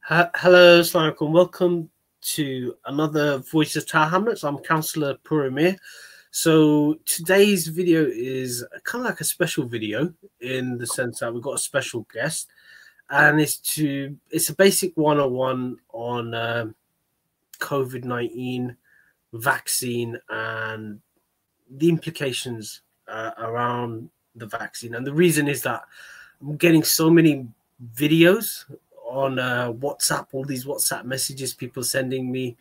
Hello, Assalamu alaikum. Welcome to another Voice of Hamlets. I'm Councillor puru.miah. So today's video is kind of like a special video in the sense that we've got a special guest, and it's a basic 101 on COVID-19 vaccine and the implications around the vaccine. And the reason is that I'm getting so many videos on WhatsApp, all these WhatsApp messages people sending me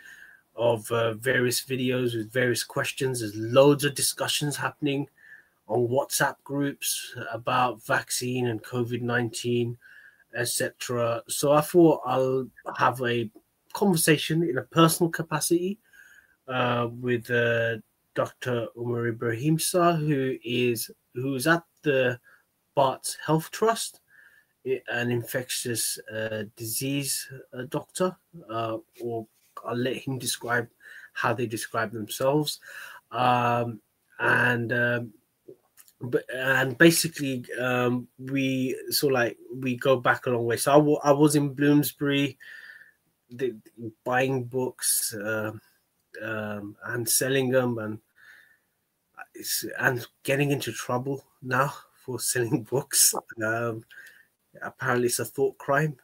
of various videos with various questions. There's loads of discussions happening on WhatsApp groups about vaccine and COVID-19, etc. So I thought I'll have a conversation in a personal capacity with Dr. Umar Ebrahimsa, who's at the Barts Health Trust, an infectious disease doctor, or I'll let him describe how they describe themselves, and basically we go back a long way. So I was in Bloomsbury, buying books and selling them, and getting into trouble now for selling books. Apparently it's a thought crime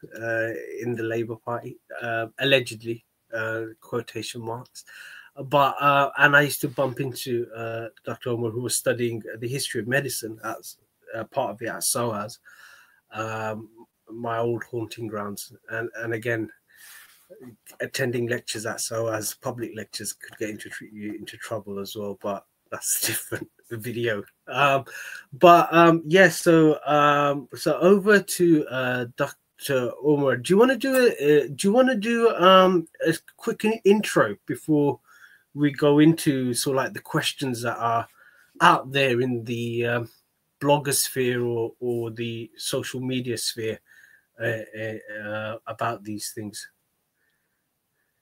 in the Labour Party, allegedly, quotation marks. But and I used to bump into Dr. Omar, who was studying the history of medicine as part of it at SOAS, my old haunting grounds. And again, attending lectures at SOAS, public lectures, could get you into trouble as well, but that's a different video. So over to Dr. Omar. Do you want to do a quick intro before we go into sort of like the questions that are out there in the blogosphere or the social media sphere about these things?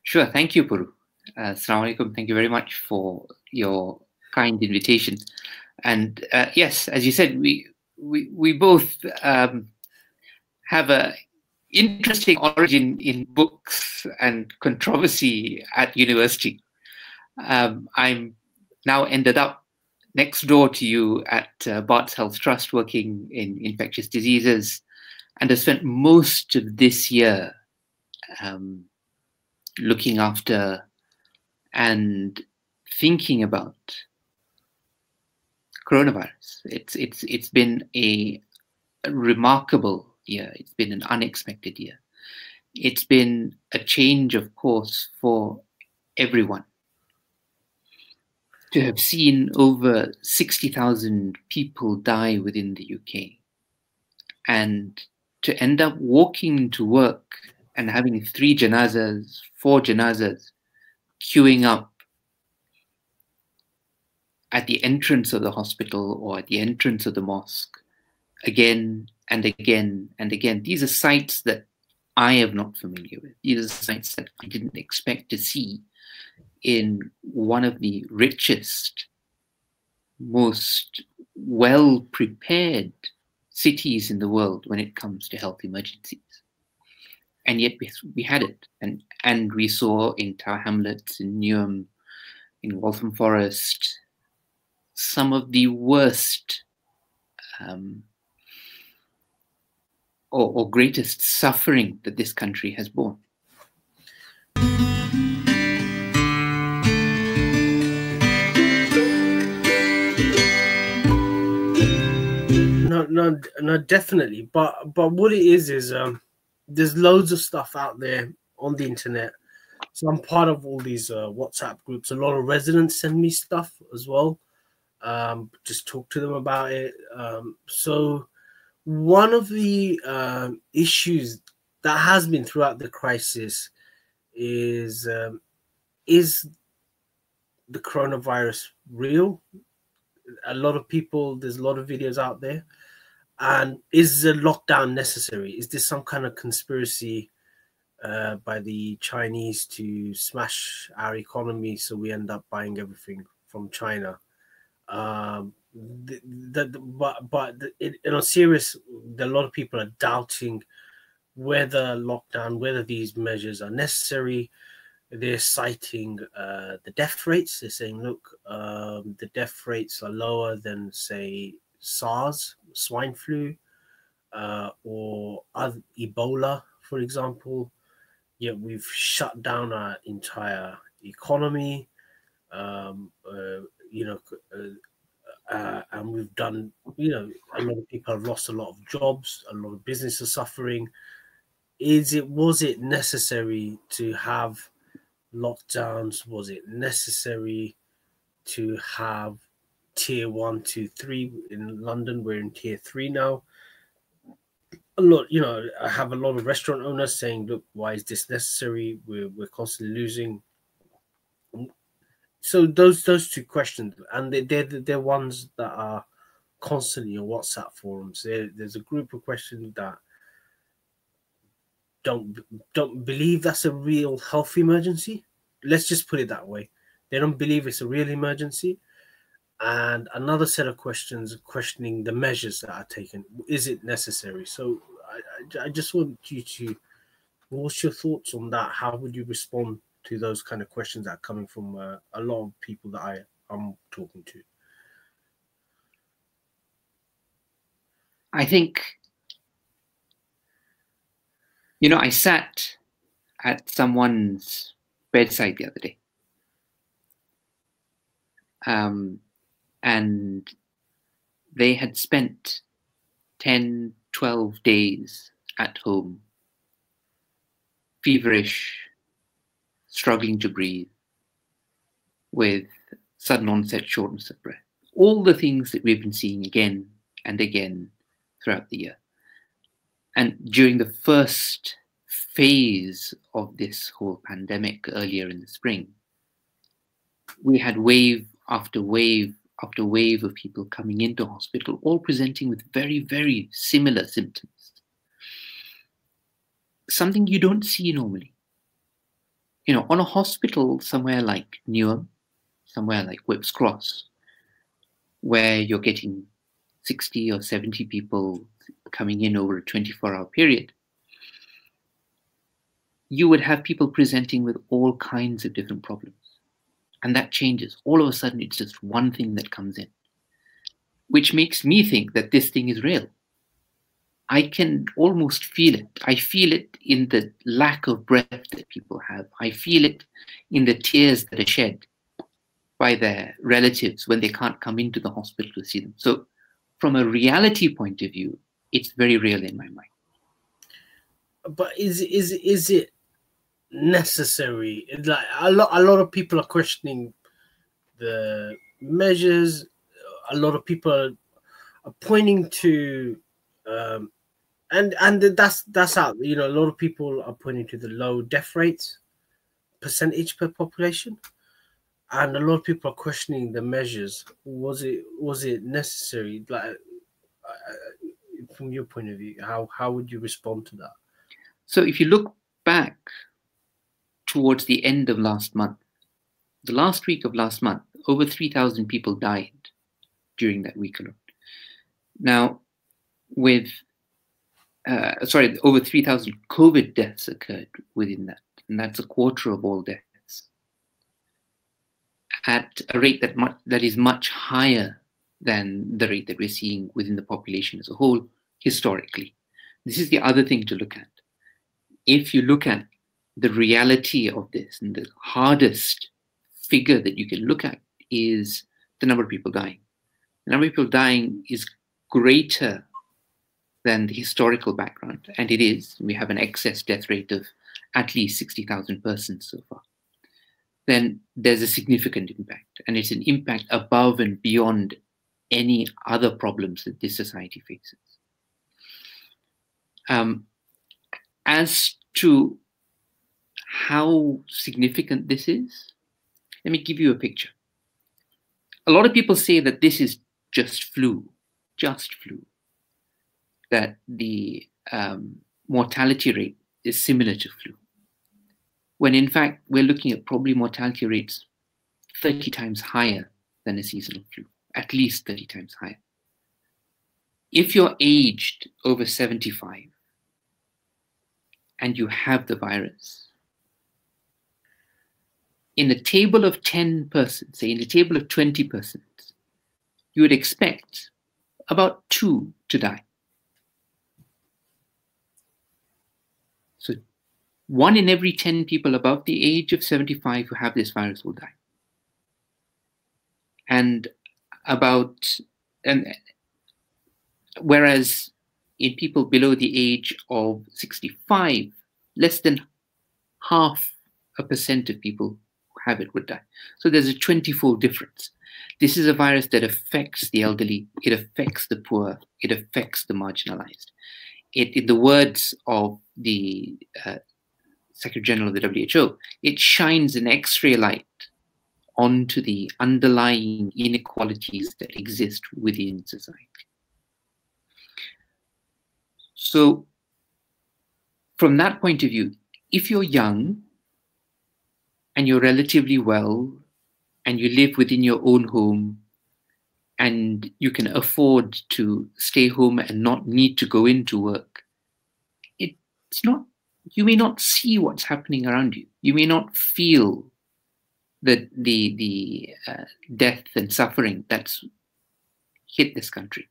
Sure. Thank you, Puru. Assalamu alaikum. Thank you very much for your kind invitation. And yes, as you said, we both have a interesting origin in books and controversy at university. I'm now ended up next door to you at Barts Health Trust, working in infectious diseases, and have spent most of this year looking after and thinking about coronavirus. It's been a remarkable year. It's been an unexpected year. It's been a change of course for everyone. To have seen over 60,000 people die within the UK, and to end up walking to work and having 3 janazas, 4 janazas queuing up at the entrance of the hospital or at the entrance of the mosque again and again and again. These are sights that I am not familiar with. These are sights that I didn't expect to see in one of the richest, most well-prepared cities in the world when it comes to health emergencies. And yet we had it. And we saw in Hamlets, in Newham, in Waltham Forest, some of the worst or greatest suffering that this country has borne. No, definitely. But what it is there's loads of stuff out there on the internet. So I'm part of all these WhatsApp groups. A lot of residents send me stuff as well. Just talk to them about it. So one of the issues that has been throughout the crisis is the coronavirus real? A lot of people, there's a lot of videos out there. And is the lockdown necessary? Is this some kind of conspiracy by the Chinese to smash our economy so we end up buying everything from China? But in a serious, a lot of people are doubting whether lockdown, whether these measures are necessary. They're citing the death rates. They're saying, look, the death rates are lower than, say, SARS, swine flu, or other, Ebola, for example. Yet we've shut down our entire economy. You know, and we've done, you know, a lot of people have lost a lot of jobs, a lot of businesses are suffering. Was it necessary to have lockdowns? Was it necessary to have tier 1, 2, 3 in London? We're in tier 3 now. A lot, you know, I have a lot of restaurant owners saying, look, why is this necessary? We're constantly losing. So those two questions, and they're ones that are constantly on WhatsApp forums. There's a group of questions that don't believe that's a real health emergency. Let's just put it that way. They don't believe it's a real emergency. And another set of questions questioning the measures that are taken. Is it necessary? So I just want you to, what's your thoughts on that? How would you respond to those kind of questions that are coming from a lot of people that I'm talking to? I think, you know, I sat at someone's bedside the other day. And they had spent 10, 12 days at home, feverish, struggling to breathe, with sudden onset shortness of breath. All the things that we've been seeing again and again throughout the year. And during the first phase of this whole pandemic earlier in the spring, we had wave after wave after wave of people coming into hospital, all presenting with very, very similar symptoms. Something you don't see normally. You know, on a hospital somewhere like Newham, somewhere like Whipps Cross, where you're getting 60 or 70 people coming in over a 24-hour period, you would have people presenting with all kinds of different problems. And that changes. All of a sudden, it's just one thing that comes in, which makes me think that this thing is real. I can almost feel it. I feel it in the lack of breath that people have. I feel it in the tears that are shed by their relatives when they can't come into the hospital to see them. So from a reality point of view, it's very real in my mind. But is it necessary? Like a lot of people are questioning the measures. A lot of people are pointing to and that's out, you know, a lot of people are pointing to the low death rates percentage per population, and a lot of people are questioning the measures. Was it necessary? Like from your point of view, how would you respond to that? So if you look back towards the end of last month, the last week of last month, over 3,000 people died during that week alone. Now, with over 3,000 COVID deaths occurred within that, and that's a quarter of all deaths, at a rate that is much higher than the rate that we're seeing within the population as a whole historically. This is the other thing to look at. If you look at the reality of this, and the hardest figure that you can look at is the number of people dying. The number of people dying is greater than the historical background, and it is. We have an excess death rate of at least 60,000 persons so far. Then there's a significant impact, and it's an impact above and beyond any other problems that this society faces. As to how significant this is, let me give you a picture. A lot of people say that this is just flu, that the mortality rate is similar to flu, when in fact we're looking at probably mortality rates 30 times higher than a seasonal flu, at least 30 times higher. If you're aged over 75, and you have the virus, in a table of 10 persons, say in a table of 20 persons, you would expect about 2 to die. So 1 in every 10 people above the age of 75 who have this virus will die. And whereas in people below the age of 65, less than 0.5% of people who have it would die. So there's a 20-fold difference. This is a virus that affects the elderly, it affects the poor, it affects the marginalized. In the words of the Secretary General of the WHO, it shines an X-ray light onto the underlying inequalities that exist within society. So from that point of view, if you're young and you're relatively well and you live within your own home and you can afford to stay home and not need to go into work, you may not see what's happening around you. You may not feel the death and suffering that's hit this country.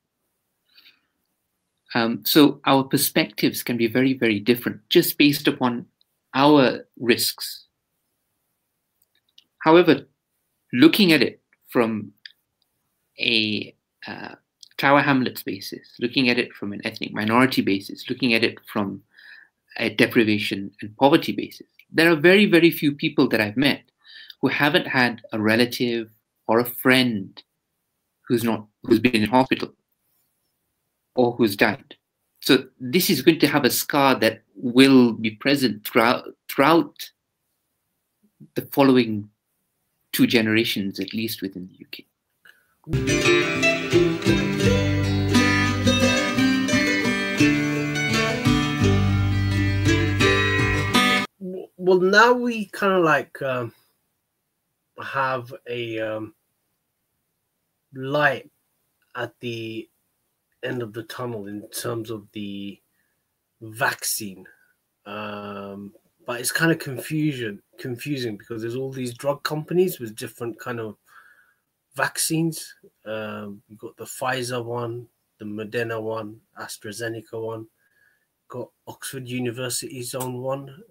So our perspectives can be very, very different just based upon our risks. However, looking at it from a Tower Hamlets basis, looking at it from an ethnic minority basis, looking at it from a deprivation and poverty basis, there are very, very few people that I've met who haven't had a relative or a friend who's been in hospital or who's died. So this is going to have a scar that will be present throughout the following 2 generations, at least within the UK. Well, now we kind of like have a light at the end of the tunnel in terms of the vaccine, but it's kind of confusing because there's all these drug companies with different kind of vaccines. You've got the Pfizer one, the Moderna one, AstraZeneca one, got Oxford University's own one,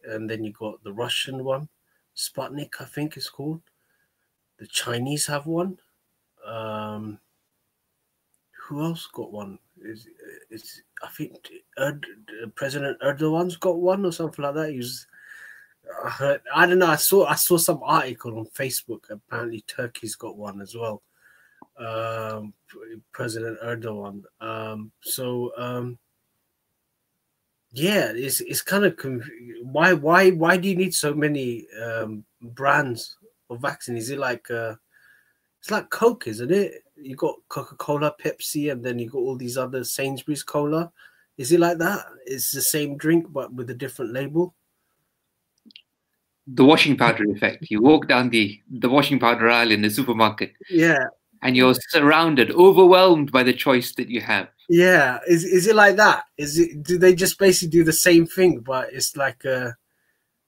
and then you got the Russian one, Sputnik, I think it's called. The Chinese have one. Who else got one? I think President Erdogan's got one or something like that. I don't know. I saw some article on Facebook. Apparently, Turkey's got one as well. President Erdogan. Yeah, it's kind of why do you need so many brands of vaccine? Is it like it's like Coke, isn't it? You got Coca-Cola, Pepsi, and then you got all these other Sainsbury's Cola. Is it like that? It's the same drink but with a different label. The washing powder effect. You walk down the washing powder aisle in the supermarket. Yeah. And you're surrounded, overwhelmed by the choice that you have. Yeah. Is it like that? Do they just basically do the same thing, but it's like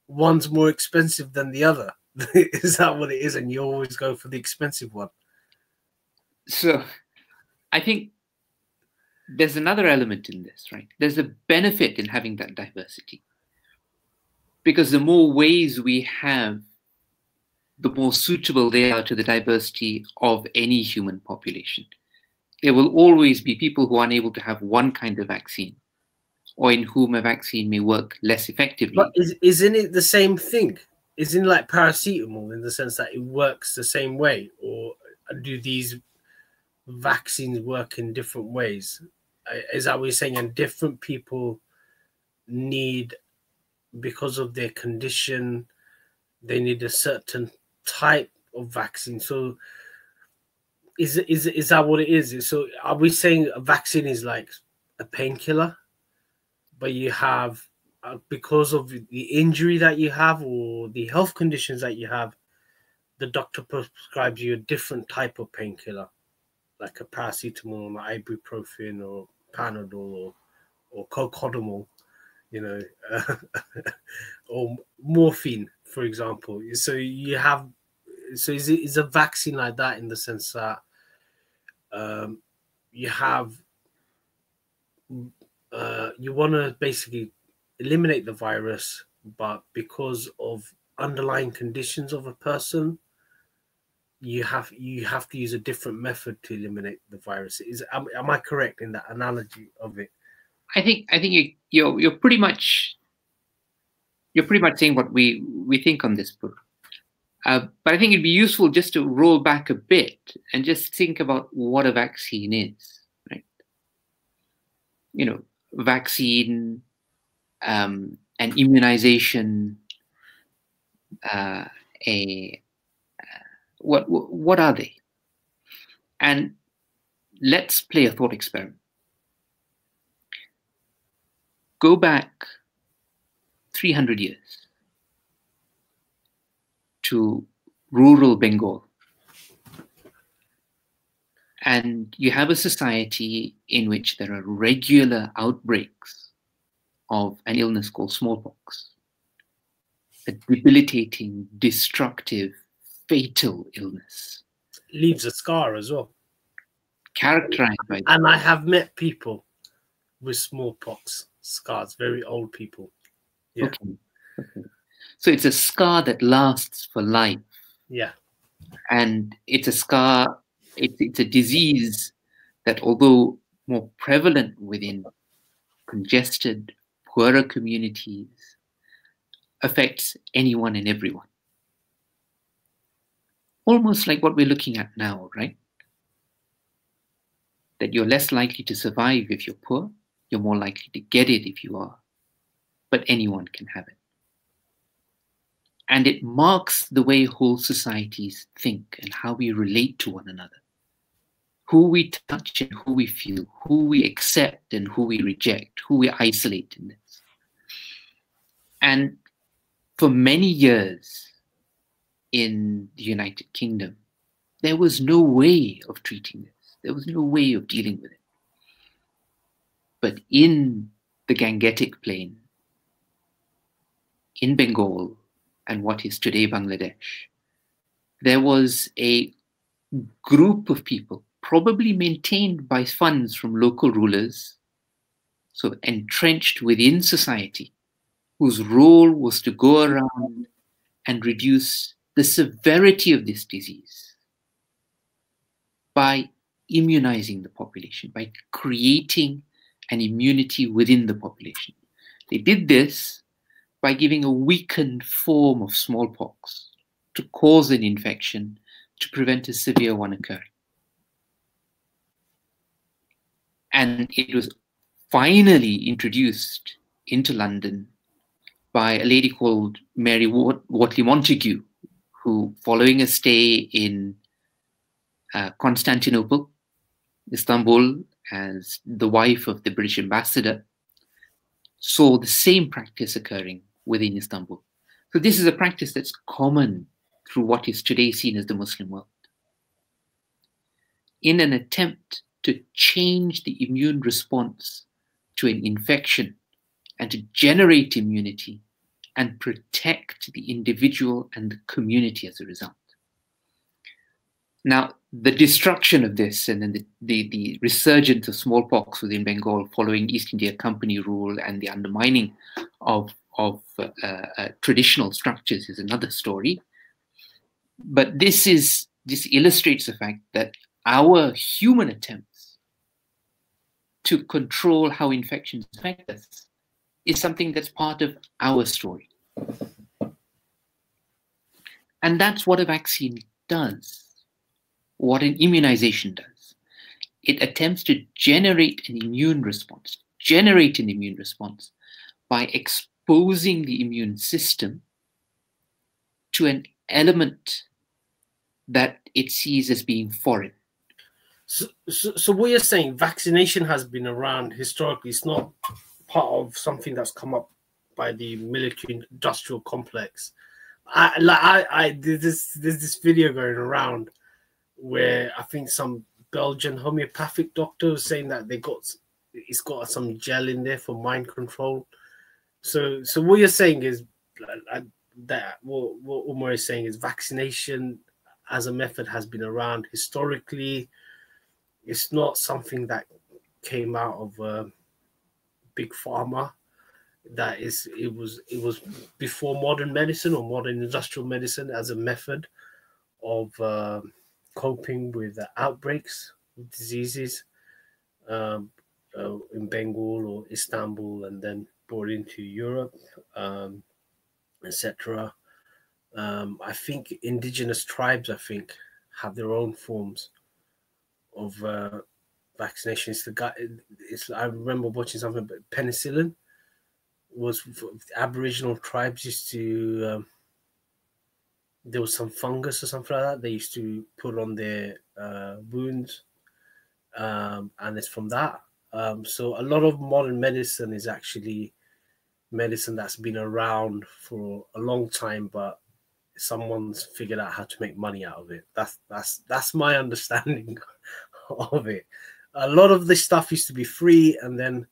one's more expensive than the other? Is that what it is? And you always go for the expensive one? So I think there's another element in this, right? There's a benefit in having that diversity. Because the more ways we have, the more suitable they are to the diversity of any human population. There will always be people who are unable to have one kind of vaccine, or in whom a vaccine may work less effectively. But isn't it the same thing? Isn't it like paracetamol in the sense that it works the same way? Or do these vaccines work in different ways? Is that what you're saying? And different people need, because of their condition, they need a certain type of vaccine. So is that what it is? So are we saying a vaccine is like a painkiller, but you have because of the injury that you have or the health conditions that you have, the doctor prescribes you a different type of painkiller, like a paracetamol or ibuprofen or Panadol or cocodamol, you know, or morphine, for example. So you have, so is a vaccine like that in the sense that you have, you want to basically eliminate the virus, but because of underlying conditions of a person, you have to use a different method to eliminate the virus. Am I correct in that analogy of it? I think you're pretty much saying what we think on this book. But I think it'd be useful just to roll back a bit and just think about what a vaccine is, right? You know, vaccine and immunization. What are they? And let's play a thought experiment. Go back 300 years to rural Bengal, and you have a society in which there are regular outbreaks of an illness called smallpox, a debilitating, destructive, fatal illness. Leaves a scar as well. Characterized by that. And I have met people with smallpox scars, very old people. Yeah. Okay. So it's a scar that lasts for life. Yeah. And it's a scar, it's a disease that, although more prevalent within congested, poorer communities, affects anyone and everyone. Almost like what we're looking at now, right? That you're less likely to survive if you're poor, you're more likely to get it if you are, but anyone can have it. And it marks the way whole societies think and how we relate to one another, who we touch and who we feel, who we accept and who we reject, who we isolate in this. And for many years in the United Kingdom, there was no way of treating this. There was no way of dealing with it. But in the Gangetic Plain, in Bengal, and what is today Bangladesh, there was a group of people, probably maintained by funds from local rulers, so entrenched within society, whose role was to go around and reduce the severity of this disease by immunizing the population, by creating an immunity within the population. They did this by giving a weakened form of smallpox to cause an infection to prevent a severe one occurring. And it was finally introduced into London by a lady called Mary Wortley Montagu, who, following a stay in Constantinople, Istanbul, as the wife of the British ambassador, saw the same practice occurring within Istanbul. So this is a practice that's common through what is today seen as the Muslim world. In an attempt to change the immune response to an infection and to generate immunity and protect the individual and the community as a result. Now, the destruction of this and then the resurgence of smallpox within Bengal following East India Company rule and the undermining of traditional structures is another story. But this illustrates the fact that our human attempts to control how infections affect us is something that's part of our story. And that's what a vaccine does, what an immunization does. It attempts to generate an immune response by exposing the immune system to an element that it sees as being foreign. So what you're saying, vaccination has been around historically. It's not part of something that's come up by the military-industrial complex. There's this video going around where I think some Belgian homeopathic doctor was saying that they got it's got some gel in there for mind control. So what you're saying is that what Umar is saying is vaccination as a method has been around historically. It's not something that came out of big pharma. That is, it was before modern medicine or modern industrial medicine as a method of coping with outbreaks of diseases in Bengal or Istanbul, and then brought into Europe, etc. I think indigenous tribes, have their own forms of vaccination. I remember watching something about penicillin. Was Aboriginal tribes used to there was some fungus or something like that they used to put on their wounds, and it's from that. So a lot of modern medicine is actually medicine that's been around for a long time, but someone's figured out how to make money out of it. That's my understanding of it. A lot of this stuff used to be free, and then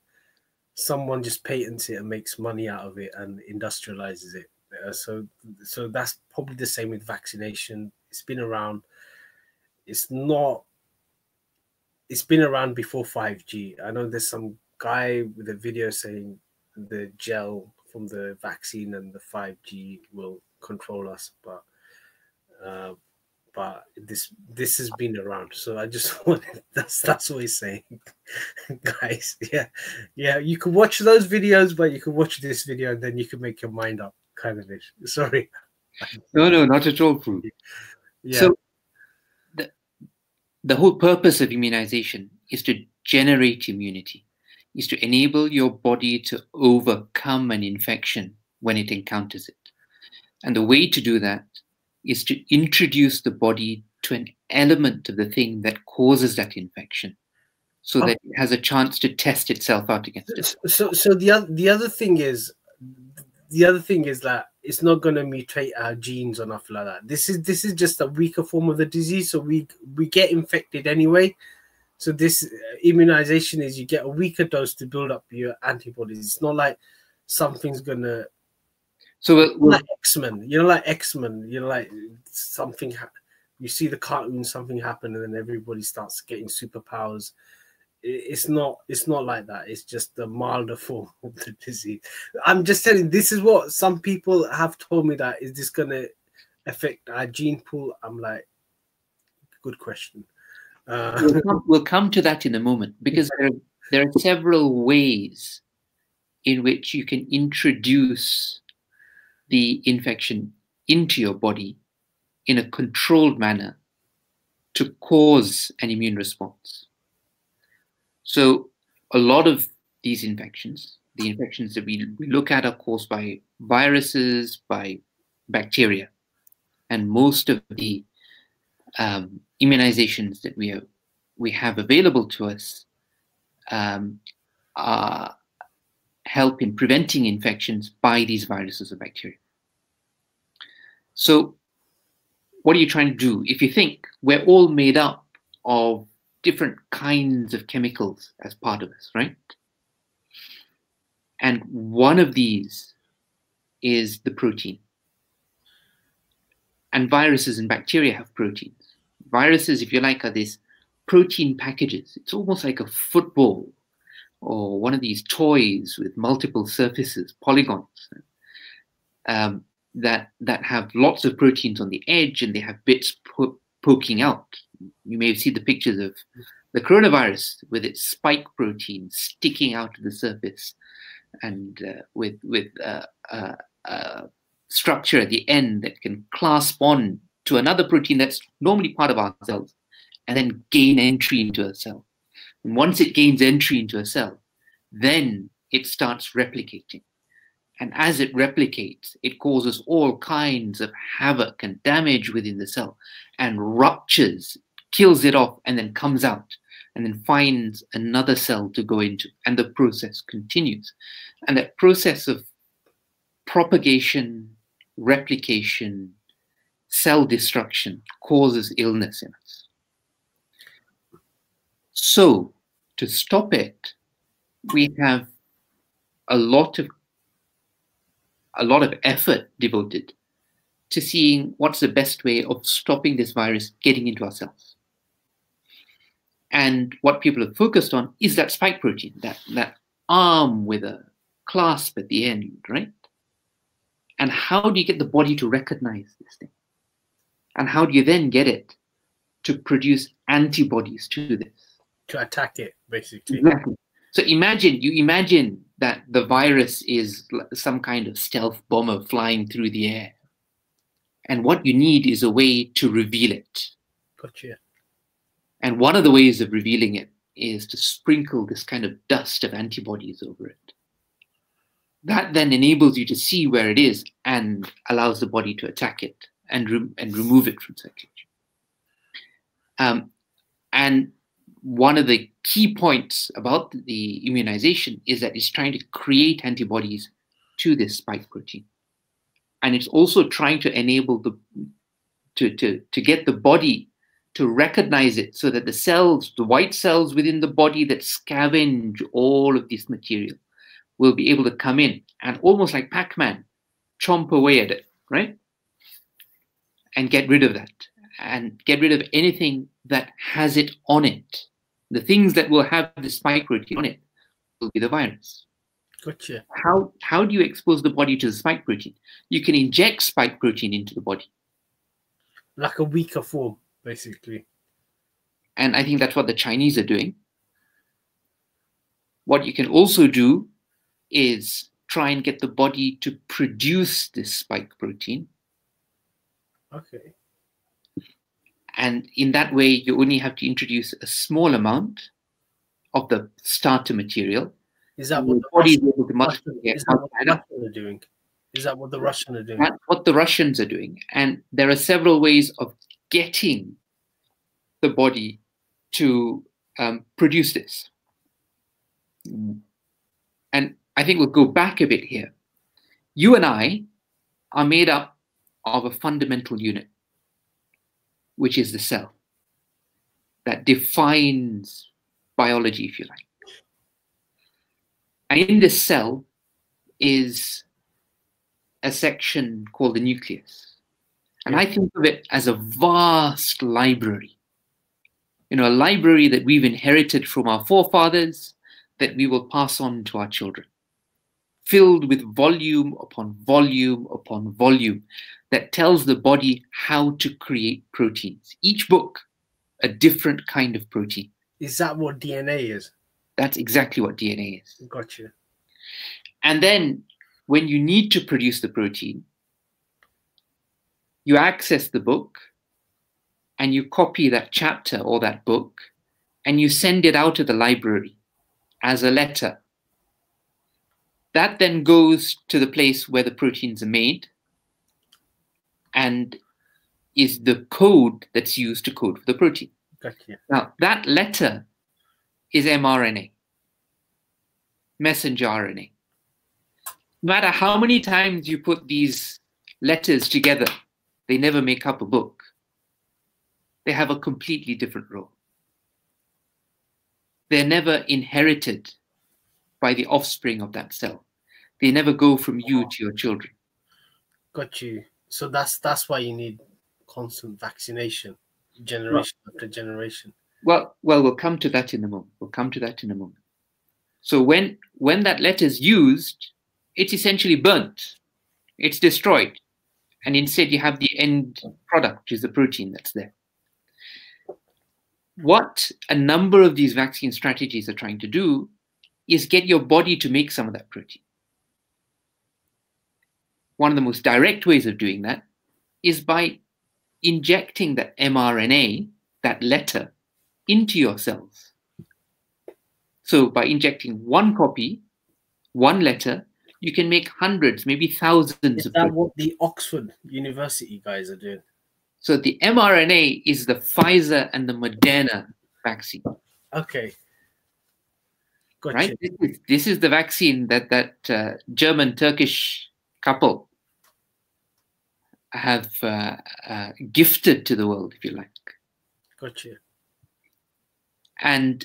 someone just patents it and makes money out of it and industrializes it. So that's probably the same with vaccination. It's been around. It's been around before 5G. I know there's some guy with a video saying the gel from the vaccine and the 5G will control us, but this has been around. So I just wanted, that's what he's saying. Guys, yeah, you can watch those videos, but you can watch this video and then you can make your mind up, kind of ish. Sorry. No, not at all, Pru. Yeah. So the whole purpose of immunization is to generate immunity, is to enable your body to overcome an infection when it encounters it. And the way to do that is to introduce the body to an element of the thing that causes that infection, so that it has a chance to test itself out against it. So the other thing is that it's not going to mutate our genes or nothing like that. This is just a weaker form of the disease, so we get infected anyway. So this immunization is you get a weaker dose to build up your antibodies. It's not like something's gonna. So like X-Men, like X-Men, like something. You see the cartoon, something happen, and then everybody starts getting superpowers. It's not like that. It's just a milder form of the disease. I'm just telling. This is what some people have told me, that is this gonna affect our gene pool? I'm like, good question. We'll come to that in a moment, because there are several ways in which you can introduce the infection into your body in a controlled manner to cause an immune response. So a lot of these infections, the infections that we look at, are caused by viruses, by bacteria. And most of the immunizations that we have available to us help in preventing infections by these viruses or bacteria. So what are you trying to do? If you think, we're all made up of different kinds of chemicals as part of us, right? And one of these is the protein. And viruses and bacteria have proteins. Viruses, if you like, are these protein packages. It's almost like a football or one of these toys with multiple surfaces, polygons, that have lots of proteins on the edge, and they have bits poking out. You may have seen the pictures of the coronavirus with its spike protein sticking out of the surface, and with structure at the end that can clasp on to another protein that's normally part of our cells, and then gain entry into a cell. And once it gains entry into a cell, then it starts replicating. And as it replicates, it causes all kinds of havoc and damage within the cell, and ruptures, kills it off, and then comes out, and then finds another cell to go into, and the process continues. And that process of propagation, replication, cell destruction causes illness in us. So to stop it, we have a lot of effort devoted to seeing what's the best way of stopping this virus getting into our cells. And what people have focused on is that spike protein, that arm with a clasp at the end, right? And how do you get the body to recognize this thing? And how do you then get it to produce antibodies to this? To attack it, basically. Exactly. So imagine that the virus is some kind of stealth bomber flying through the air. And what you need is a way to reveal it. Gotcha. And one of the ways of revealing it is to sprinkle this kind of dust of antibodies over it. That then enables you to see where it is and allows the body to attack it and remove it from circulation. And one of the key points about the immunization is that it's trying to create antibodies to this spike protein. And it's also trying to enable to get the body to recognize it so that the cells, the white cells within the body that scavenge all of this material, will be able to come in and almost like Pac-Man, chomp away at it, right? And get rid of that. And get rid of anything that has it on it. The things that will have the spike protein on it will be the virus. Gotcha. How do you expose the body to the spike protein? You can inject spike protein into the body. Like a weaker form, basically. And I think that's what the Chinese are doing. What you can also do is try and get the body to produce this spike protein. Okay. And in that way, you only have to introduce a small amount of the starter material. Is that what the Russians are doing? Is that what the Russians are doing? That's what the Russians are doing. And there are several ways of getting the body to produce this. And I think we'll go back a bit here. You and I are made up of a fundamental unit, which is the cell, that defines biology, if you like. And in this cell is a section called the nucleus. And I think of it as a vast library. You know, a library that we've inherited from our forefathers that we will pass on to our children, filled with volume upon volume upon volume that tells the body how to create proteins. Each book, a different kind of protein. Is that what DNA is? That's exactly what DNA is. Gotcha. And then when you need to produce the protein, you access the book and you copy that chapter or that book and you send it out of the library as a letter. That then goes to the place where the proteins are made and is the code that's used to code for the protein. Gotcha. Now, that letter is mRNA, messenger RNA. No matter how many times you put these letters together, they never make up a book. They have a completely different role. They're never inherited by the offspring of that cell. They never go from you to your children. Got you. So that's why you need constant vaccination, generation after generation. Well, we'll come to that in a moment. So when that letter is used, it's essentially burnt. It's destroyed. And instead you have the end product, which is the protein that's there. What a number of these vaccine strategies are trying to do is get your body to make some of that protein. One of the most direct ways of doing that is by injecting that mRNA, that letter, into your cells. So by injecting one copy, one letter, you can make hundreds, maybe thousands. Is that what the Oxford University guys are doing? So the mRNA is the Pfizer and the Moderna vaccine. Okay. Gotcha. Right? This is the vaccine that German-Turkish couple have gifted to the world, if you like. Gotcha. And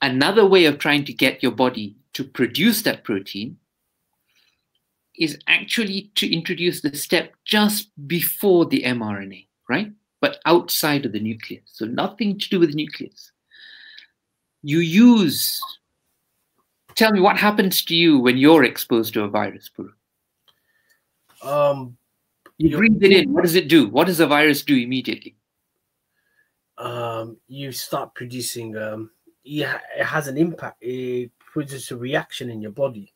another way of trying to get your body to produce that protein is actually to introduce the step just before the mRNA, right? But outside of the nucleus. So nothing to do with the nucleus. You use, tell me what happens to you when you're exposed to a virus, Puru? You breathe it in. What does it do? What does the virus do immediately? You start producing, yeah, it has an impact. It produces a reaction in your body.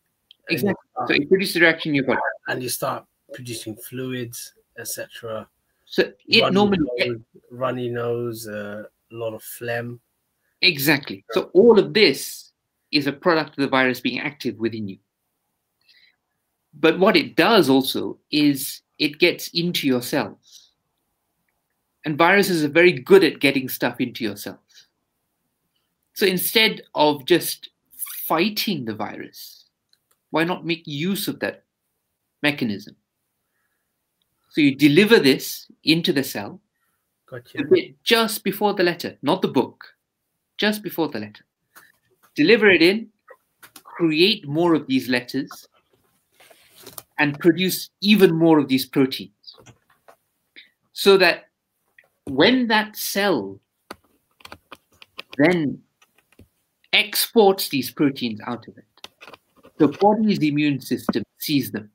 Exactly. So it produces a reaction in your body. And you start producing fluids, etc. So it normally runny nose, a lot of phlegm. Exactly. So all of this is a product of the virus being active within you. But what it does also is it gets into your cells. And viruses are very good at getting stuff into your cells. So instead of just fighting the virus, why not make use of that mechanism? So you deliver this into the cell, Gotcha. Just before the letter, not the book, just before the letter. Deliver it in, create more of these letters, and produce even more of these proteins. So that when that cell then exports these proteins out of it, the body's immune system sees them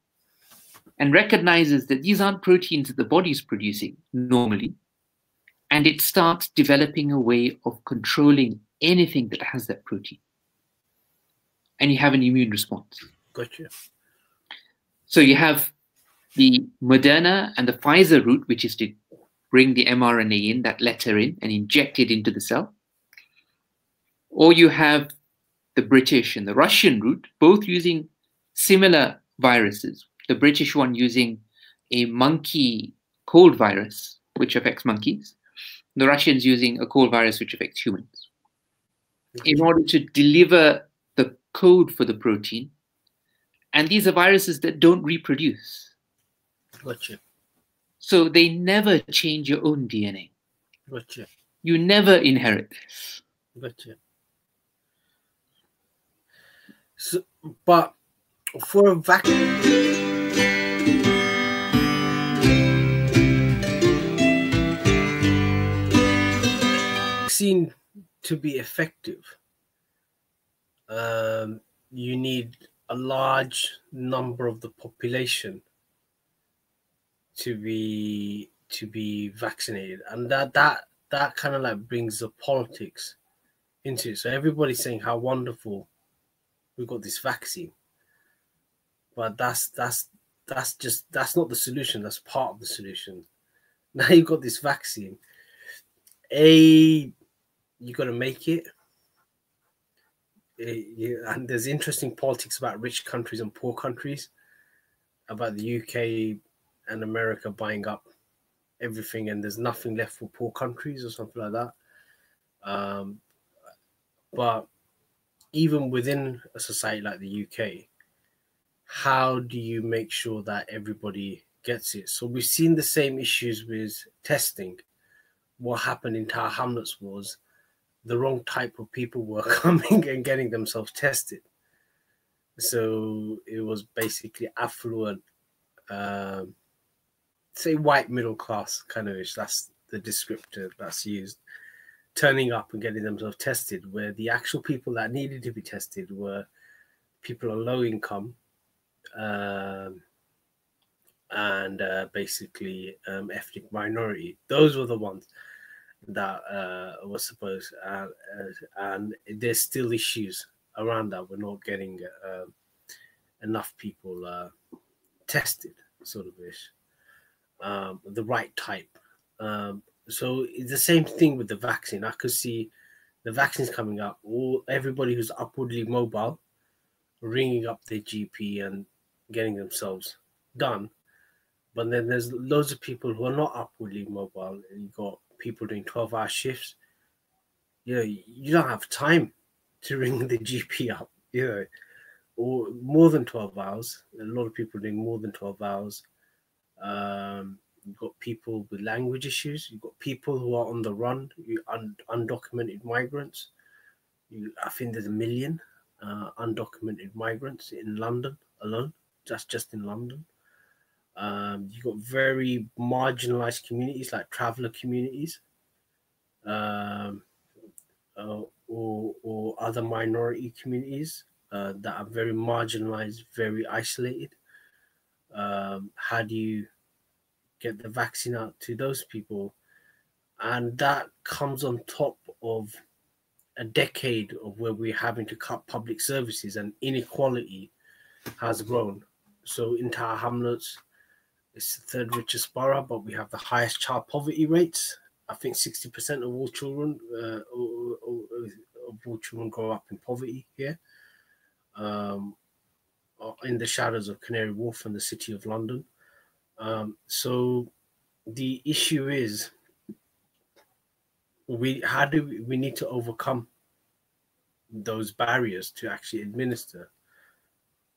and recognizes that these aren't proteins that the body's producing normally, and it starts developing a way of controlling anything that has that protein. And you have an immune response. Gotcha. So you have the Moderna and the Pfizer route, which is to bring the mRNA in, that letter in, and inject it into the cell. Or you have the British and the Russian route, both using similar viruses. The British one using a monkey cold virus, which affects monkeys. The Russians using a cold virus, which affects humans. In order to deliver the code for the protein. And these are viruses that don't reproduce. Gotcha. So they never change your own DNA. Gotcha. You never inherit this. Gotcha. So, but for a vaccine to be effective, you need a large number of the population to be vaccinated, and that kind of like brings the politics into it. So everybody's saying how wonderful we've got this vaccine, but that's not the solution. That's part of the solution. Now you've got this vaccine. You got to make it. And there's interesting politics about rich countries and poor countries, about the UK and America buying up everything, and there's nothing left for poor countries or something like that. But even within a society like the UK, how do you make sure that everybody gets it? So we've seen the same issues with testing. What happened in Tower Hamlets was the wrong type of people were coming and getting themselves tested. So it was basically affluent, say white middle class kind of ish. That's the descriptor that's used, turning up and getting themselves tested, where the actual people that needed to be tested were people on low income, and basically ethnic minority. Those were the ones that were supposed, and there's still issues around that. We're not getting enough people tested, sort of ish, the right type. So it's the same thing with the vaccine. I could see the vaccines coming up, or everybody who's upwardly mobile ringing up their GP and getting themselves done. But then there's loads of people who are not upwardly mobile. You've got people doing 12-hour shifts. You don't have time to ring the GP up, or more than 12 hours. A lot of people doing more than 12 hours. You've got people with language issues. You've got people who are on the run, undocumented migrants. I think there's 1 million undocumented migrants in London alone. That's just in London. You've got very marginalized communities like traveller communities, or other minority communities that are very marginalized, very isolated. How do you get the vaccine out to those people? And that comes on top of a decade of where we're having to cut public services, and inequality has grown. So in Tower Hamlets, it's the third richest borough, but we have the highest child poverty rates. I think 60% of all children grow up in poverty here, in the shadows of Canary Wharf and the City of London. So the issue is, we need to overcome those barriers to actually administer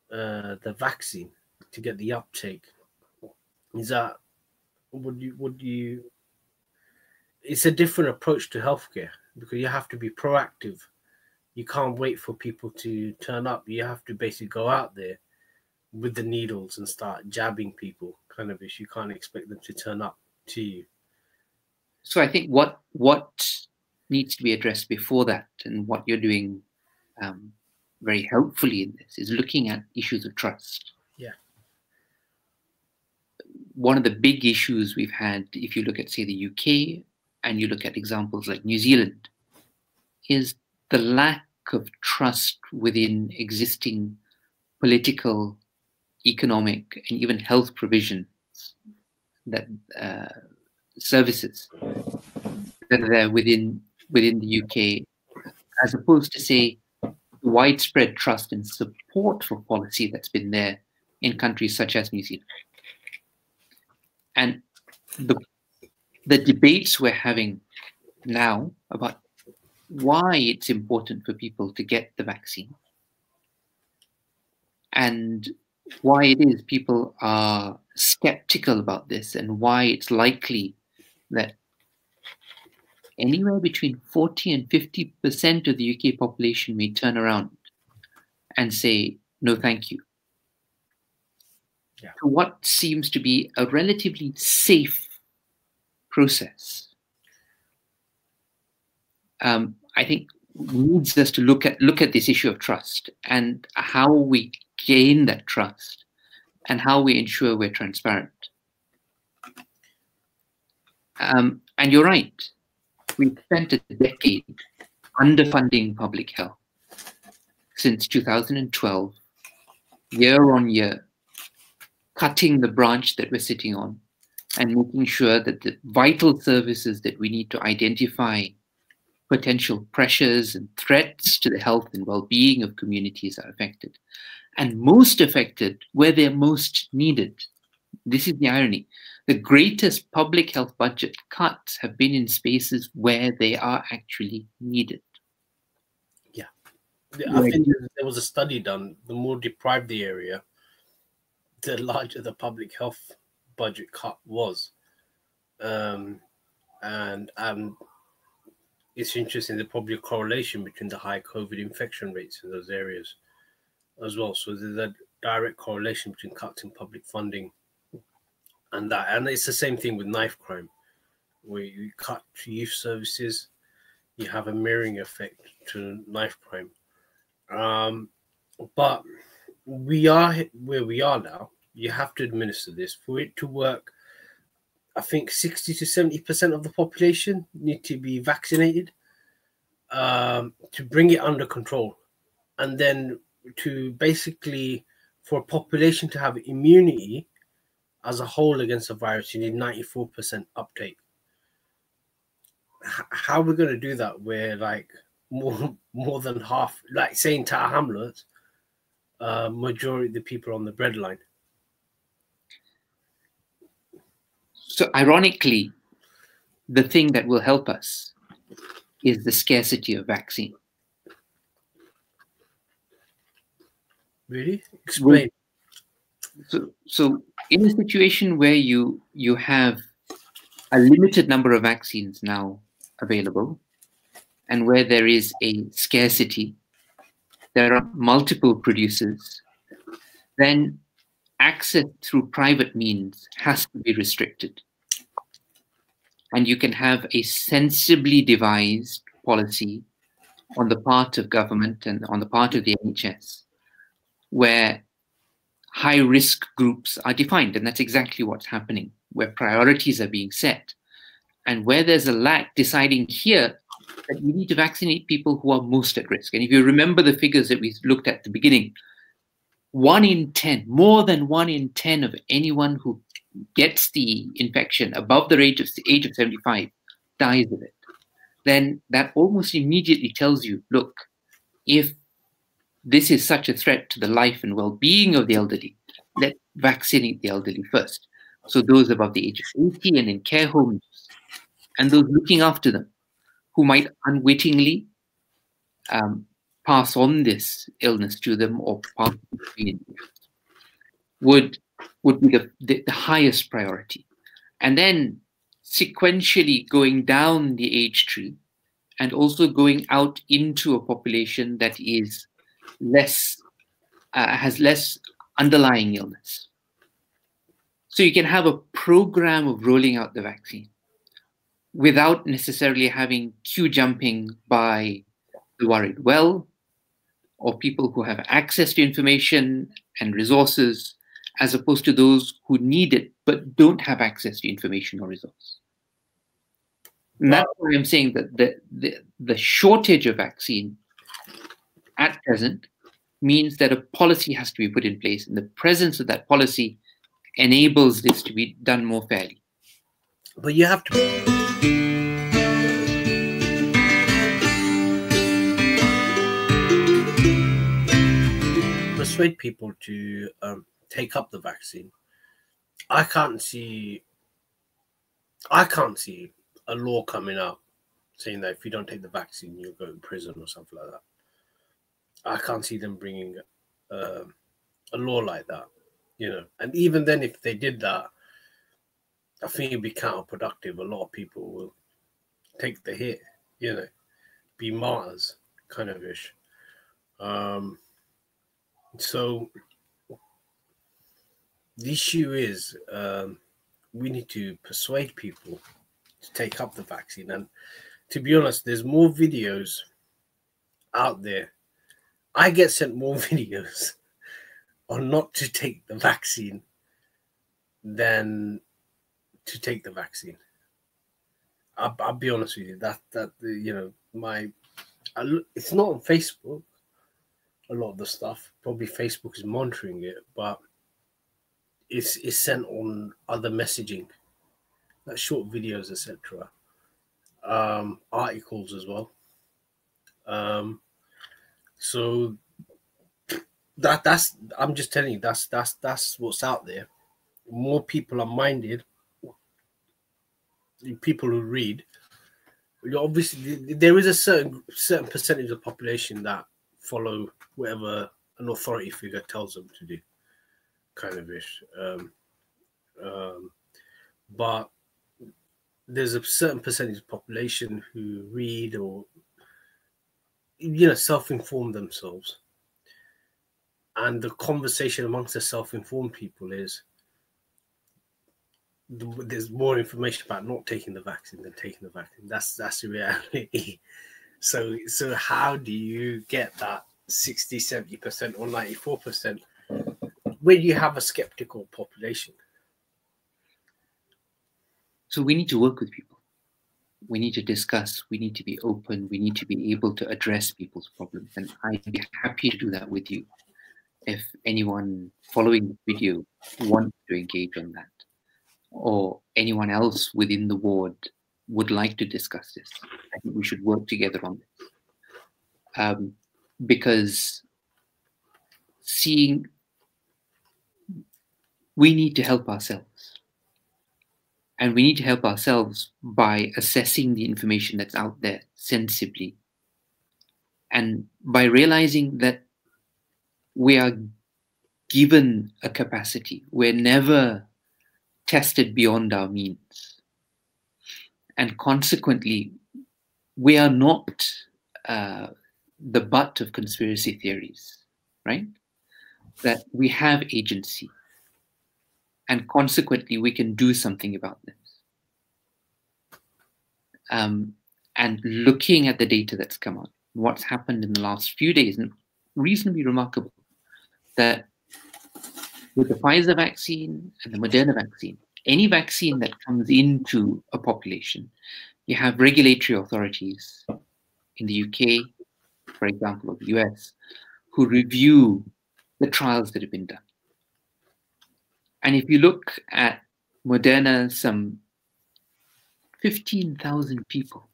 the vaccine, to get the uptake. Is that, would you it's a different approach to healthcare, because you have to be proactive. You can't wait for people to turn up. You have to basically go out there with the needles and start jabbing people, kind of issue. You can't expect them to turn up to you. So I think what needs to be addressed before that, and what you're doing very helpfully in this, is looking at issues of trust. Yeah. One of the big issues we've had, if you look at, say, the UK, and you look at examples like New Zealand, is the lack of trust within existing political, economic, and even health provisions, that services that are there within the UK, as opposed to, say, widespread trust and support for policy that's been there in countries such as New Zealand. And the debates we're having now about why it's important for people to get the vaccine, and why it is people are skeptical about this, and why it's likely that anywhere between 40 and 50% of the UK population may turn around and say, no, thank you. Yeah. To what seems to be a relatively safe process, I think needs us to look at this issue of trust, and how we gain that trust, and how we ensure we're transparent. And you're right. We've spent a decade underfunding public health since 2012, year on year, cutting the branch that we're sitting on, and making sure that the vital services that we need to identify potential pressures and threats to the health and well-being of communities are affected. And most affected where they're most needed. This is the irony. The greatest public health budget cuts have been in spaces where they are actually needed. Yeah. I think there was a study done, the more deprived the area, the larger the public health budget cut was. And it's interesting, there's probably a correlation between the high COVID infection rates in those areas as well. So there's a direct correlation between cuts in public funding and that. And it's the same thing with knife crime, where you cut to youth services, you have a mirroring effect to knife crime. But we are where we are now. You have to administer this. For it to work, I think 60 to 70% of the population need to be vaccinated to bring it under control. And then to basically, for a population to have immunity as a whole against the virus, you need 94% uptake. How are we going to do that where, like, more than half, like say in Tower Hamlets, majority of the people are on the breadline? So ironically, the thing that will help us is the scarcity of vaccine. Really? Explain. So in a situation where you have a limited number of vaccines now available, and where there is a scarcity, there are multiple producers, then access through private means has to be restricted. And you can have a sensibly devised policy on the part of government and on the part of the NHS, where high-risk groups are defined, and that's exactly what's happening, where priorities are being set, and where there's a lack, deciding here that you need to vaccinate people who are most at risk. And if you remember the figures that we looked at the beginning, 1 in 10, more than 1 in 10 of anyone who gets the infection above the age of 75 dies of it, then that almost immediately tells you, look, if this is such a threat to the life and well-being of the elderly, let's vaccinate the elderly first. So those above the age of 80 and in care homes, and those looking after them, who might unwittingly pass on this illness to them or pass it would be the highest priority. And then sequentially going down the age tree and also going out into a population that is less, has less underlying illness. So you can have a program of rolling out the vaccine without necessarily having queue jumping by the worried well or people who have access to information and resources, as opposed to those who need it but don't have access to information or resource. And that's why I'm saying that the shortage of vaccine at present means that a policy has to be put in place, and the presence of that policy enables this to be done more fairly. But you have to persuade people to take up the vaccine. I can't see a law coming out saying that if you don't take the vaccine, you'll go to prison or something like that. I can't see them bringing a law like that, you know. And even then, if they did that, I think it'd be counterproductive. A lot of people will take the hit, you know, be martyrs, kind of ish. So the issue is we need to persuade people to take up the vaccine. And to be honest, there's more videos out there. I get sent more videos on not to take the vaccine than to take the vaccine. I'll be honest with you. That you know, it's not on Facebook. A lot of the stuff, probably Facebook is monitoring it, but it's sent on other messaging, like short videos, etc. Articles as well. So that's I'm just telling you, that's what's out there. More people are minded. People who read. Obviously, there is a certain percentage of the population that follow whatever an authority figure tells them to do, kind of ish. But there's a certain percentage of the population who read or, you know, self-inform themselves. And the conversation amongst the self-informed people is there's more information about not taking the vaccine than taking the vaccine. That's the reality. So how do you get that 60, 70% or 94% when you have a skeptical population? So we need to work with people. We need to discuss. We need to be open. We need to be able to address people's problems. And I'd be happy to do that with you. If anyone following the video wants to engage on that, or anyone else within the ward would like to discuss this, I think we should work together on this. Because we need to help ourselves. And we need to help ourselves by assessing the information that's out there sensibly. And by realizing that we are given a capacity. We're never tested beyond our means. And consequently, we are not the butt of conspiracy theories, right? That we have agency, and consequently we can do something about this. And looking at the data that's come out, what's happened in the last few days, and reasonably remarkable, that with the Pfizer vaccine and the Moderna vaccine, any vaccine that comes into a population, you have regulatory authorities in the UK, for example, or the US, who review the trials that have been done. And if you look at Moderna, some 15,000 people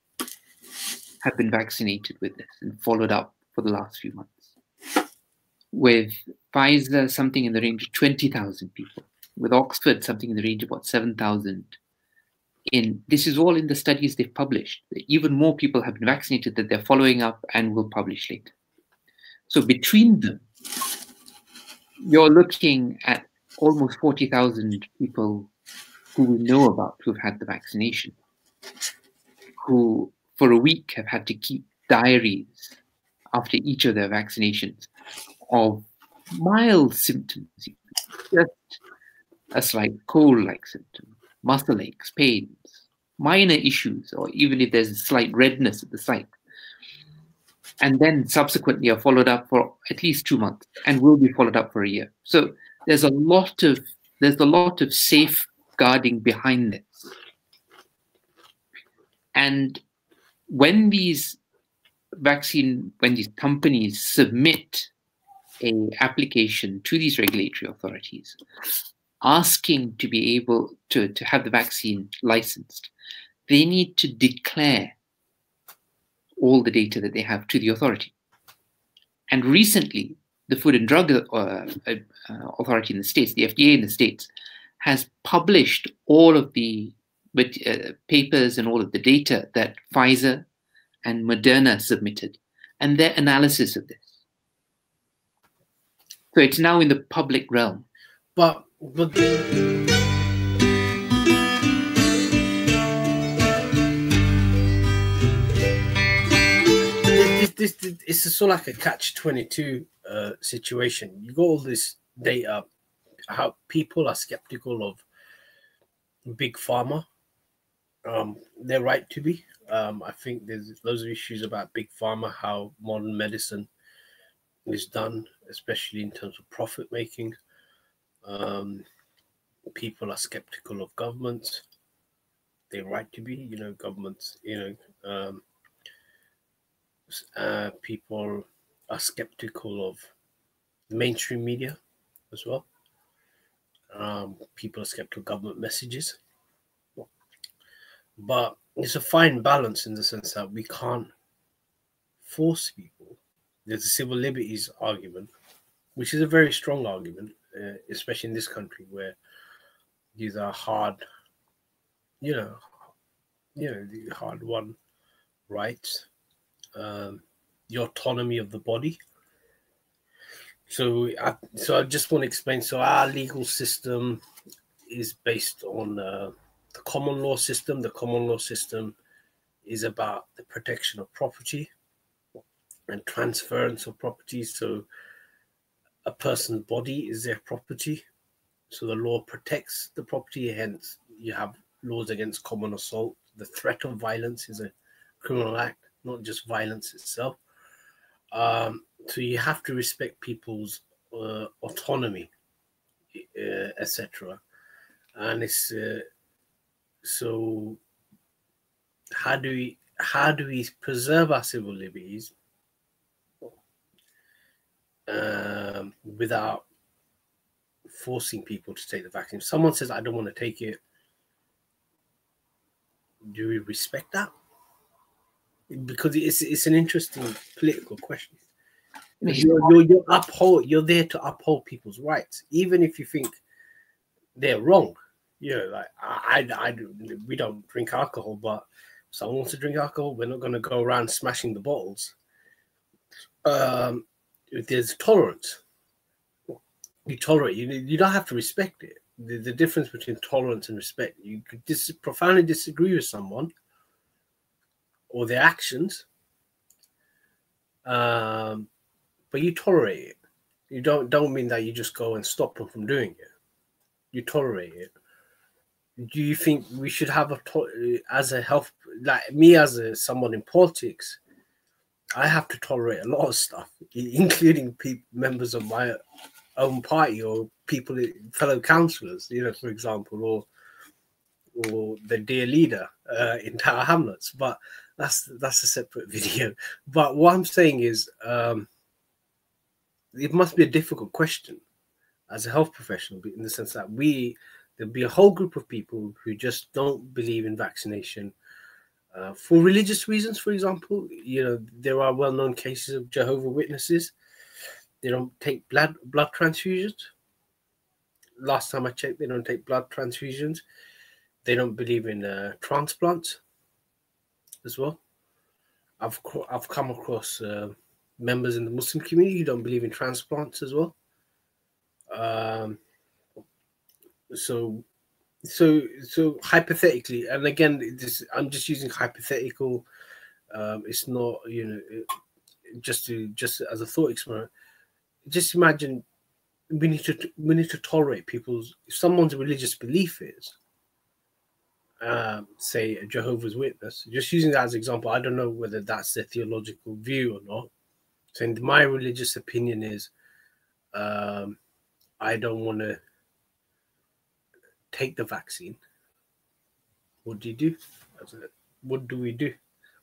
have been vaccinated with this and followed up for the last few months. With Pfizer, something in the range of 20,000 people. With Oxford, something in the range of about 7,000. This is all in the studies they've published. Even more people have been vaccinated that they're following up and will publish later. So between them, you're looking at almost 40,000 people who we know about who've had the vaccination, who for a week have had to keep diaries after each of their vaccinations of mild symptoms, just a slight cold-like symptom, muscle aches, pains, minor issues, or even if there's a slight redness at the site. And then subsequently are followed up for at least 2 months and will be followed up for a year. So there's a lot of safeguarding behind this. And when these companies submit an application to these regulatory authorities asking to be able to have the vaccine licensed, they need to declare all the data that they have to the authority. And recently, the Food and Drug Authority in the States, the FDA in the States, has published all of the papers and all of the data that Pfizer and Moderna submitted and their analysis of this. So it's now in the public realm. But this it's sort of like a catch-22 situation. You got all this data, how people are skeptical of big pharma. They're right to be. I think there's loads of issues about big pharma, how modern medicine is done, especially in terms of profit making. People are skeptical of governments. They're right to be. Governments. People are skeptical of the mainstream media as well. People are skeptical of government messages. But it's a fine balance in the sense that we can't force people. There's a civil liberties argument, which is a very strong argument, especially in this country where these are hard, the hard-won rights, the autonomy of the body. So I just want to explain. So our legal system is based on the common law system. The common law system is about the protection of property and transference of property. So a person's body is their property. So the law protects the property. Hence, you have laws against common assault. The threat of violence is a criminal act, not just violence itself. So you have to respect people's autonomy, etc. And it's so how do we preserve our civil liberties without forcing people to take the vaccine? If someone says, I don't want to take it, do we respect that? Because it's an interesting political question. You're there to uphold people's rights, even if you think they're wrong. We don't drink alcohol, but if someone wants to drink alcohol, we're not going to go around smashing the bottles. If there's tolerance, you tolerate. You don't have to respect it. The difference between tolerance and respect. You could profoundly disagree with someone or their actions, but you tolerate it. You don't mean that you just go and stop them from doing it. You tolerate it. Do you think we should have as a health, like me as someone in politics, I have to tolerate a lot of stuff, including members of my own party or people, fellow councillors, you know, for example, or the dear leader in Tower Hamlets. But that's a separate video. But what I'm saying is, it must be a difficult question as a health professional, in the sense that there'll be a whole group of people who just don't believe in vaccination for religious reasons. For example, you know, there are well-known cases of Jehovah's Witnesses. They don't take blood transfusions. Last time I checked, they don't take blood transfusions. They don't believe in transplants as well. I've come across members in the Muslim community who don't believe in transplants as well. So hypothetically, and again, I'm just using hypothetical. It's not, you know, just as a thought experiment. Just imagine we need to tolerate people's, if someone's religious belief is, say, a Jehovah's Witness. Just using that as an example, I don't know whether that's their theological view or not. So my religious opinion is, I don't want to take the vaccine. What do you do? What do we do?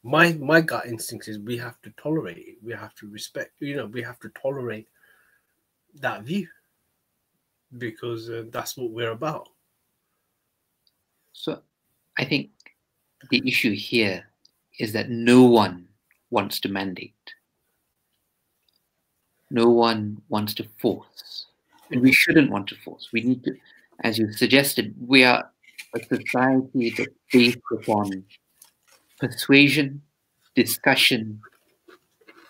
My gut instinct is we have to tolerate it. We have to respect, you know, we have to tolerate that view, because that's what we're about. So I think the issue here is that no one wants to mandate. No one wants to force. And we shouldn't want to force. We need to, as you suggested, we are a society that's based upon persuasion, discussion,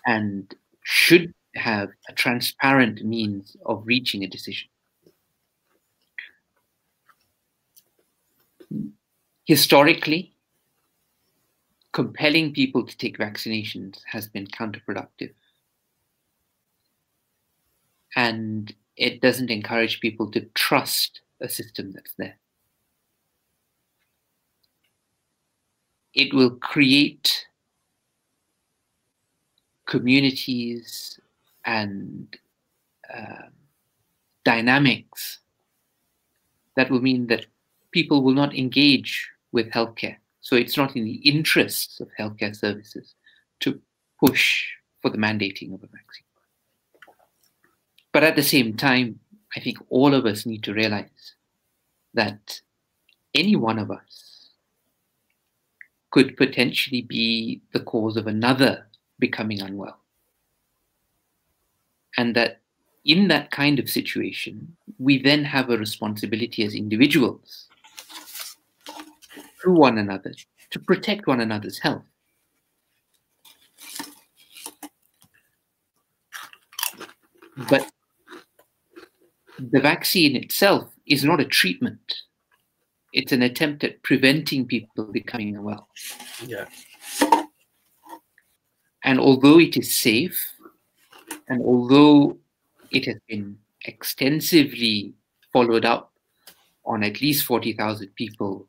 and should have a transparent means of reaching a decision. Historically, compelling people to take vaccinations has been counterproductive. And it doesn't encourage people to trust a system that's there. It will create communities and dynamics that will mean that people will not engage with healthcare. So it's not in the interests of healthcare services to push for the mandating of a vaccine. But at the same time, I think all of us need to realize that any one of us could potentially be the cause of another becoming unwell. And that in that kind of situation, we then have a responsibility as individuals to one another to protect one another's health. But the vaccine itself is not a treatment. It's an attempt at preventing people becoming unwell. Yeah. And although it is safe, and although it has been extensively followed up on at least 40,000 people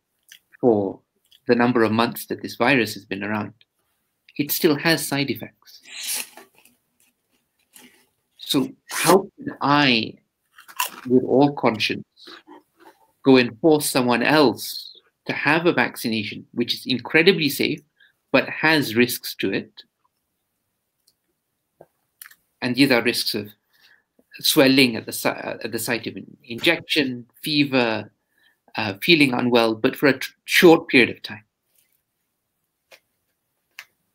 for the number of months that this virus has been around, it still has side effects. So how can I, with all conscience, go and force someone else to have a vaccination which is incredibly safe but has risks to it? And these are risks of swelling at the site of an injection, fever, feeling unwell, but for a short period of time.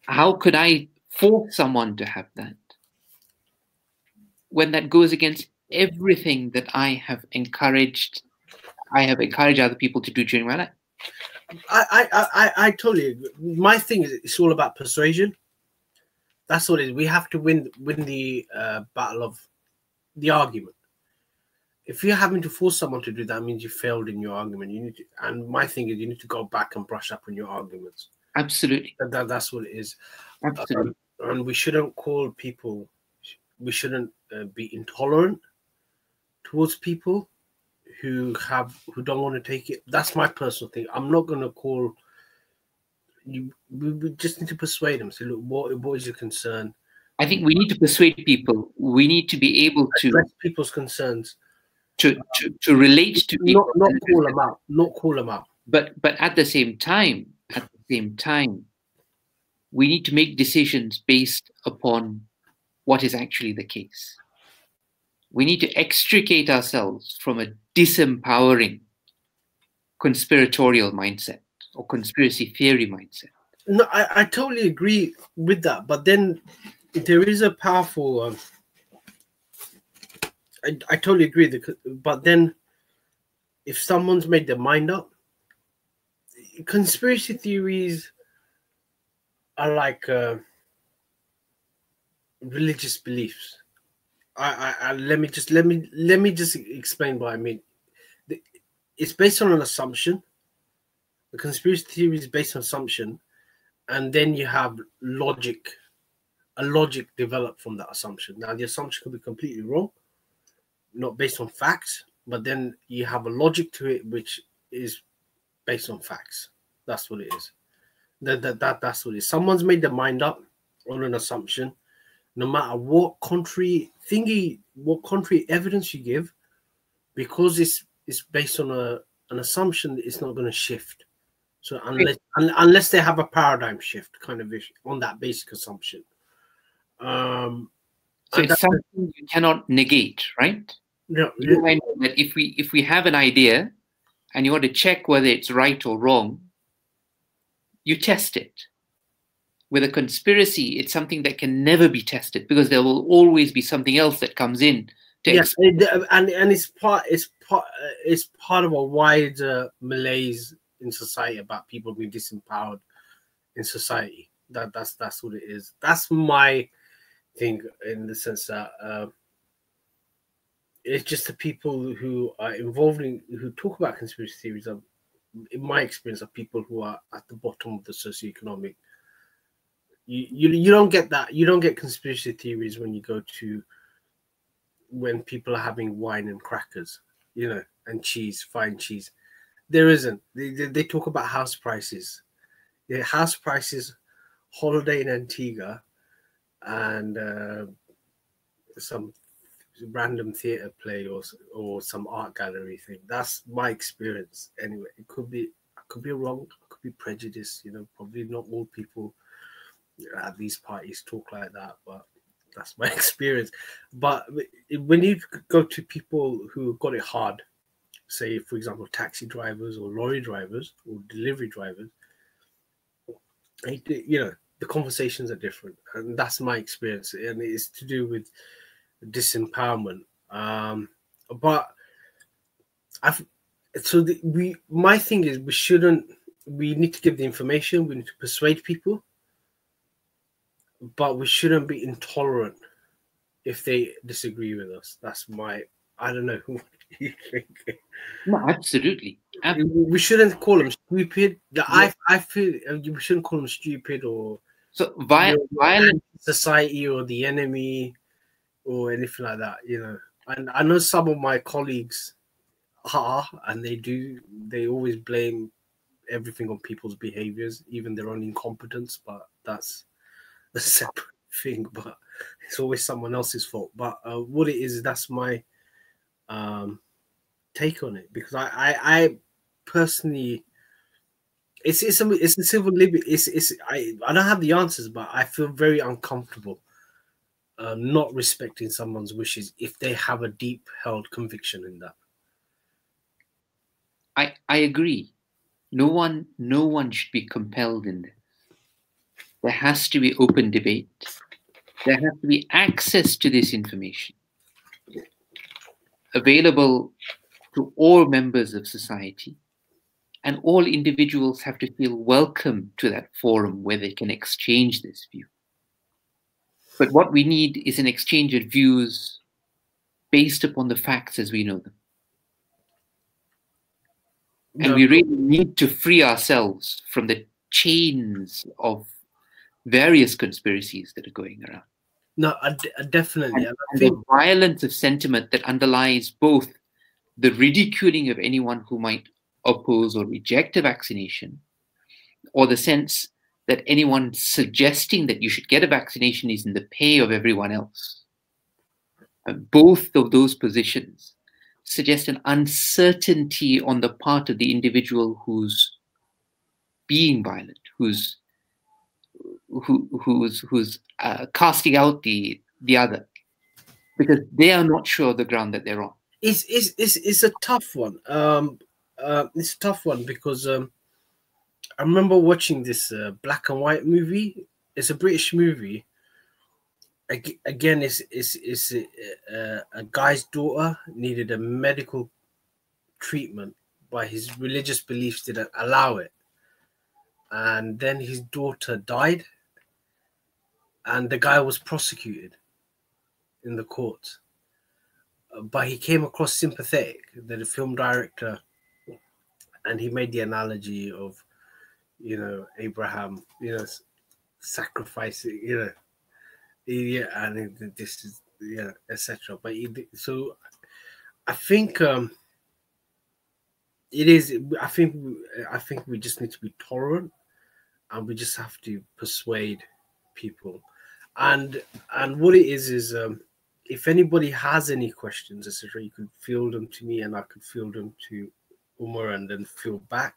How could I force someone to have that when that goes against everything that I have encouraged other people to do during my life? I totally agree. My thing is, it's all about persuasion. That's what it is. We have to win the battle of the argument. If you're having to force someone to do that, means you failed in your argument. You need to, and my thing is, you need to go back and brush up on your arguments. Absolutely. That's what it is. Absolutely. and we shouldn't call people. We shouldn't be intolerant towards people who don't want to take it. That's my personal thing. I'm not going to call you. We just need to persuade them. Say, look, what is your concern? I think we need to persuade people. We need to be able to address people's concerns, to relate to people, not call them out, not call them out. But at the same time, we need to make decisions based upon what is actually the case. We need to extricate ourselves from a disempowering conspiratorial mindset or conspiracy theory mindset. No, I totally agree with that. But then there is a powerful. I totally agree. But then, if someone's made their mind up, conspiracy theories are like religious beliefs. Let me just explain what I mean. It's based on an assumption. The conspiracy theory is based on assumption, and then you have logic. A logic developed from that assumption. Now, the assumption could be completely wrong, not based on facts, but then you have a logic to it which is based on facts. That's what it is. That's what it is. Someone's made their mind up on an assumption, no matter what contrary evidence you give, because it's based on an assumption, it's not going to shift. So unless they have a paradigm shift kind of issue on that basic assumption. So it's something you cannot negate, right? No, you might know that if we have an idea and you want to check whether it's right or wrong, you test it. With a conspiracy, it's something that can never be tested because there will always be something else that comes in. Yes, and it's part of a wider malaise in society about people being disempowered in society. That's what it is. That's my thing, in the sense that it's just the people who are involved who talk about conspiracy theories are, in my experience, are people who are at the bottom of the socioeconomic. You don't get that. You don't get conspiracy theories when people are having wine and crackers, and cheese, fine cheese. There isn't. They talk about house prices. The house prices, holiday in Antigua, and some random theater play or some art gallery thing. That's my experience. Anyway, I could be wrong. I could be prejudiced. Probably not all people at these parties talk like that, but that's my experience. But when you go to people who got it hard, say, for example, taxi drivers or lorry drivers or delivery drivers, the conversations are different, and that's my experience, and it's to do with disempowerment. But my thing is, we need to give the information, we need to persuade people, but we shouldn't be intolerant if they disagree with us. I don't know. What do you think? No, absolutely. We shouldn't call them stupid. I feel we shouldn't call them stupid or violent society or the enemy or anything like that. And I know some of my colleagues are, and they always blame everything on people's behaviors, even their own incompetence. But that's a separate thing. But it's always someone else's fault. But what it is, that's my take on it, because I personally, it's a civil liberty. I don't have the answers, but I feel very uncomfortable not respecting someone's wishes if they have a deep held conviction in that. I agree. No one should be compelled in this. There has to be open debate. There has to be access to this information available to all members of society, and all individuals have to feel welcome to that forum where they can exchange this view. But what we need is an exchange of views based upon the facts as we know them. And we really need to free ourselves from the chains of various conspiracies that are going around. No, definitely. And I think the violence of sentiment that underlies both the ridiculing of anyone who might oppose or reject a vaccination, or the sense that anyone suggesting that you should get a vaccination is in the pay of everyone else. Both of those positions suggest an uncertainty on the part of the individual who's being violent, who's casting out the other, because they are not sure of the ground that they're on. It's a tough one. It's a tough one because I remember watching this black and white movie. It's a British movie. Again, it's a guy's daughter needed a medical treatment, but his religious beliefs didn't allow it, and then his daughter died, and the guy was prosecuted in the court. But he came across sympathetic, the film director, and he made the analogy of, Abraham, sacrificing, yeah, and this is, etc. But so I think it is. I think we just need to be tolerant, and we just have to persuade people. And what it is if anybody has any questions, etc., you could field them to me, and I could field them to Umar, and then field back.